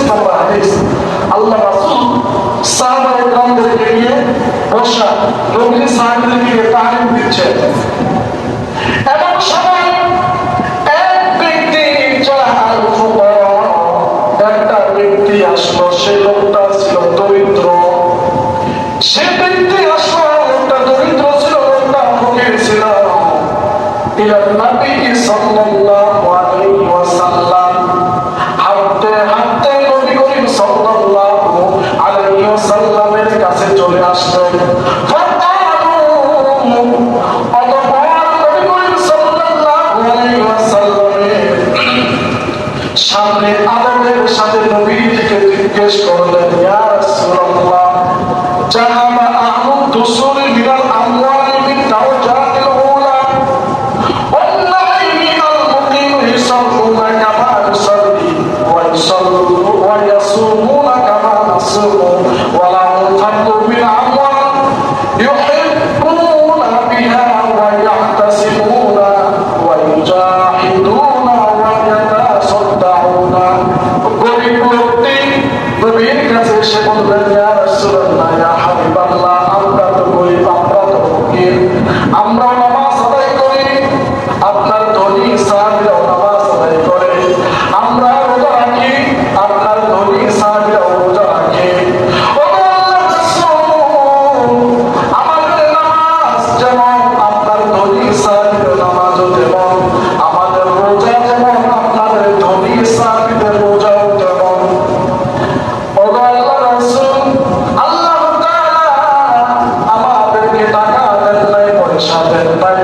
নম্বর হাদিস। আল্লাহ রাসূল সাহাবায়ে কেরামদেরকে নিয়ে বসা নবীর সাহাবীদেরকে নিয়ে তালিম দিচ্ছেন। এমন সময় এক ব্যক্তি জাহাল ফুকরা, একটা ব্যক্তি আসলো, সে লোকটা ছিল দরিদ্র। সে ব্যক্তি আসলো, লোকটা দরিদ্র ছিল, লোকটা ফকির ছিল। ইলা নবী সাল্লাল্লাহু আলাইহি ওয়াসাল্লাম, হাঁটতে হাঁটতে নবী করিম সাল্লাল্লাহু আলাইহি ওয়াসাল্লামের কাছে চলে আসলেন। সামনে আদবের সাথে নবীজিকে জিজ্ঞেস করলেন, ইয়া রাসূলুল্লাহ, জাহাবা আহলুদ দুসুর মিনাল আমওয়ালি মিন দাওজাতিল উলা ওয়াল নাইমি আল মুকিম ইসাল্লুনা কামা ইসাল্লি ওয়া ইসাল্লু ওয়া ইয়াসুমুনা কামা নাসুমু ওয়া লা তানফু মিন আমওয়াল ইউহিব্বুনা বিহা ওয়া ইয়াহতাসিবুনা ওয়া ইউজাহিদুনা ওয়া ইয়াতাসাদ্দাউনা। গরীব লোকটি নবীর কাছে এসে বললেন, ইয়া রাসূলুল্লাহ, ইয়া হাবিবাল্লাহ, আমরা তো গরীব, আমরা তো ফকির, আমরা নামাজ আদায় করি, আপনার ধনী সাহাবীরাও নামাজ আদায় করে, আমরা রোজা রাখি, আপনার ধনী সাহাবীরাও রোজা রাখে। ও আল্লাহর রাসূল, আমাদের নামাজ যেমন আপনার ধনী সাহাবীদের নামাজও তেমন, আমাদের রোজা যেমন আপনাদের ধনী সাহাবীদের রোজাও তেমন। ও আল্লাহর রাসূল, আল্লাহ তাআলা আমাদেরকে টাকা দেন নাই, পয়সা দেন নাই,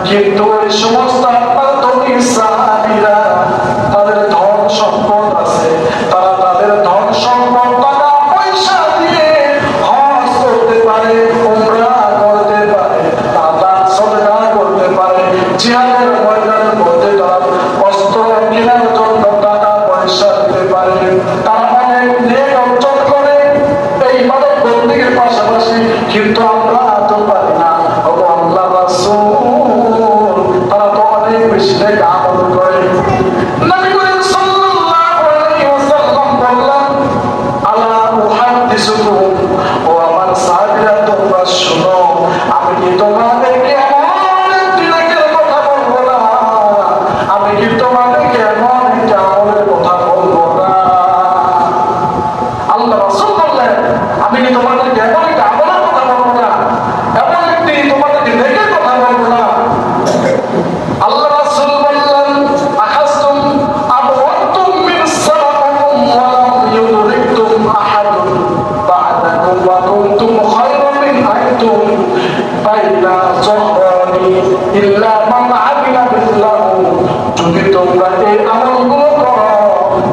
কিন্তু ওই সমস্ত আপনার ধনী সাহাবীরা, তাদের ধন সম্পদ আছে, তারা তাদের ধন সম্পদ টাকা পয়সা দিয়ে হজ করতে পারে, উমরা করতে পারে, দান সদকা করতে পারে, জিহাদের ময়দানের মধ্যে তারা অস্ত্র কেনার জন্য টাকা পয়সা দিতে পারে, তারা অনেক নেক অর্জন করে এই ইবাদত বন্দেগীর পাশাপাশি, কিন্তু আমরা তো পারি না। ও আল্লাহর রাসূল, তারা তো অনেক বেশি নেক আমল করে। নবী করিম সাল্লাল্লাহু আলাইহি ওয়াসাল্লাম বললেন, আলা উহাদ্দিসুকুম, ও আমার সাহাবীরা, তোমরা শোনো, আমি কি তোমাদেরকে এমন একটি নেকের কথা বলবো না? আমি কি তোমাদেরকে এমন একটি আমলের কথা বলবো না? আল্লাহ রাসূল বললেন, আমি কি তোমাদেরকে এমন একটি আমলের কথা বলবো না, এমন একটি তোমাদেরকে নেকের কথা বলবো না? আল্লাহ রাসূল বললেন, আখাযতুম আবওয়াতুম মিন সালাতিকুম ওয়া লাম ইউদরিকতুম আহাদুন বা'দাকুম ওয়া কুনতুম খায়রা মিন আইতুম বাইনা যহরানি ইল্লা মান আমিলা মিসলাহু। যদি তোমরা এই আমলগুলো করো,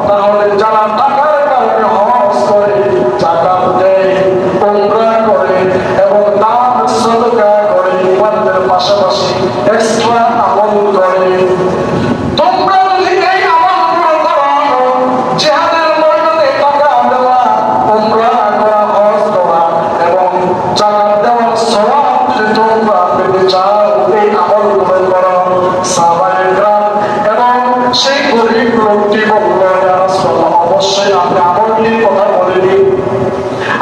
তাহলে যারা টাকার কারণে হজ করে, যাকাত দেয়, উমরা করে এবং দান সদকা করে, ইমানদের পাশাপাশি এক্সট্রা আমল করে, তোমরা যদি এই আমলগুলো করো, জিহাদের ময়দানে টাকা দেওয়া, উমরা করা, হজ করা এবং যাকাত দেওয়ার সওয়াব যদি তোমরা পেতে চাও, এই আমলগুলো করো। সাহাবায়ে কেরাম এবং সেই গরীব লোকটি বলল, ইয়া রাসূলুল্লাহ, অবশ্যই আপনি আমলটির কথা বলে দিন।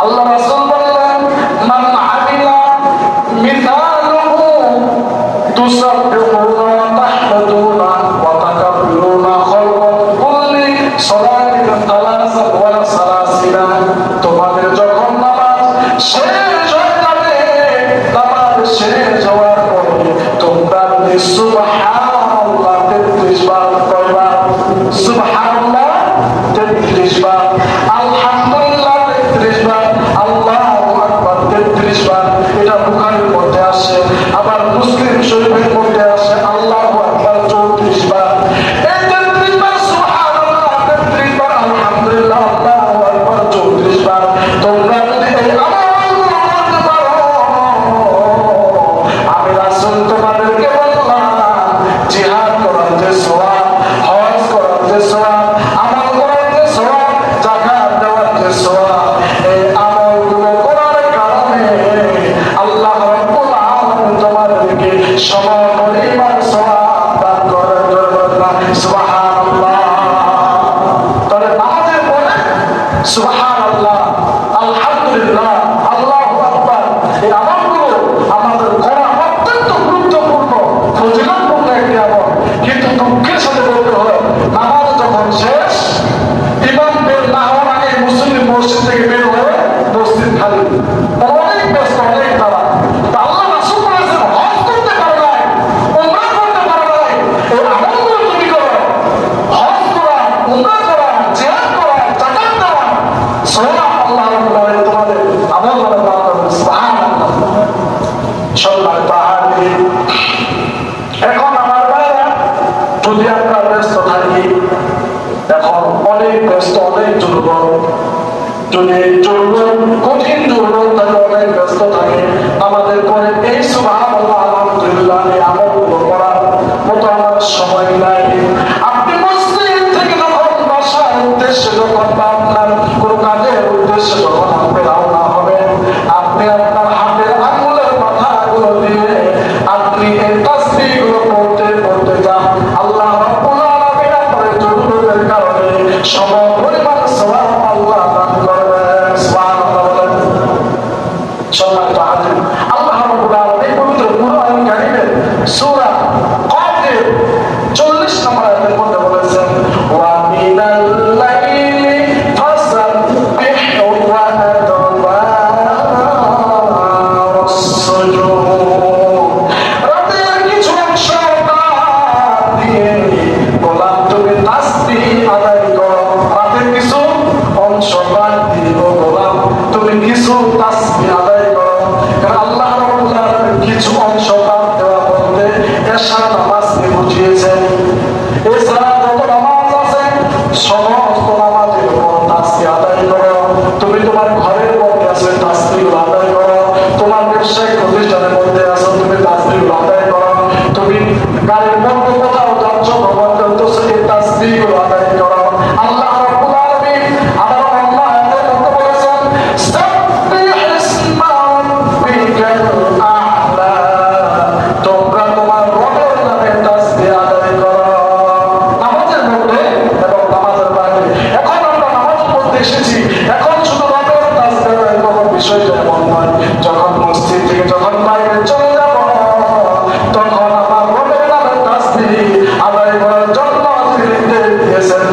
আল্লাহ রাসূল বললেন, মান আমিলা মিসালুহু তুসাব্বিহুনা ওয়া তাহমাদুনা ওয়া তাকাব্বিরুনা খালকা কুল্লি সালাতিন তালাসা ওয়া সালাসিনা। তোমাদের যখন নামাজ শেষ হয়ে যাবে, নামাজ শেষ হওয়ার পরে তোমরা সুবহানাল্লাহ 33 বার কইবা, সুবহানাল্লাহ 33 বার, আলহামদুলিল্লাহ এখন অনেক ব্যস্ত, অনেক দুর্বল, যদি দুর্বল কঠিন দুর্বল থাকে, অনেক ব্যস্ত থাকে, আমাদের পরে এই সুবহানাল্লাহ আলহামদুলিল্লাহ এই আমলগুলো করার মতো আমার সময় নাই। আপনি মসজিদ থেকে যখন বাসার উদ্দেশ্যে যখন বা আপনার কোনো কাজের উদ্দেশ্যে যখন আপনি রওনা হবেন, আপনি আপনার হাতের আঙ্গুলের মাথাগুলো দিয়ে আপনি এই তাসবিহগুলো পড়তে পড়তে যান। আল্লাহ রাব্বুল আলামিন আপনার জরুরতের কারণে সমপরিমাণ সওয়াব আল্লাহ দান করবেন। সুবহানাল্লাহ বলেন। সম্মানিত হাজির, আল্লাহ রাব্বুল আলামিন পবিত্র কুরআন কারীমের সূরা কফের 40 নম্বর আয়াতের মধ্যে বলেছেন, ওয়া মিনাল লাইলি ফাসাব্বিহু ওয়া আদবারাস সুজুদ। রাতের কিছু অংশ বাদ দিয়ে গোলাম তুমি তাসবিহ আদায় করো। রাতের কিছু অংশ বাদ দিয়ে গোলাম তুমি কিছু তাসবিহ আদায় করো। কারণ আল্লাহ রাব্বুল আলামিন কিছু অংশ বাদ দেওয়া বলতে এশার নামাজকে বুঝিয়েছেন। এছাড়া যত নামাজ আছে সমস্ত নামাজের উপর তাসবিহ আদায় করো। তুমি তোমার ঘরের মধ্যে আছে তাসবিহ আদায় করো, তোমার ব্যবসায়িক প্রতিষ্ঠানের মধ্যে আছো তুমি তাসবিহ আদায় করো, তুমি গাড়ির মধ্যে কোথাও যাচ্ছ ভ্রমণ করতেছো এই তাসবিহ আদায় করো। আল্লাহ রাব্বুল আলামিন আবার অন্য আয়াতের মধ্যে বলেছেন, সাব্বিহ ইসমা রাব্বিকাল আ'লা। তোমরা তোমার রবের নামে তাসবিহ আদায় করো নামাজের মধ্যে এবং নামাজের বাইরে। এখন আমরা নামাজ পড়তে এসেছি, এখন শুধু রবের তাসবিহ আদায় করব বিষয়টা এমন নয়। যখন মসজিদ থেকে যখন বাইরে চলে যাব তখন আমার রবের নামে তাসবিহ আদায় করার জন্য তিনি নির্দেশ দিয়েছেন।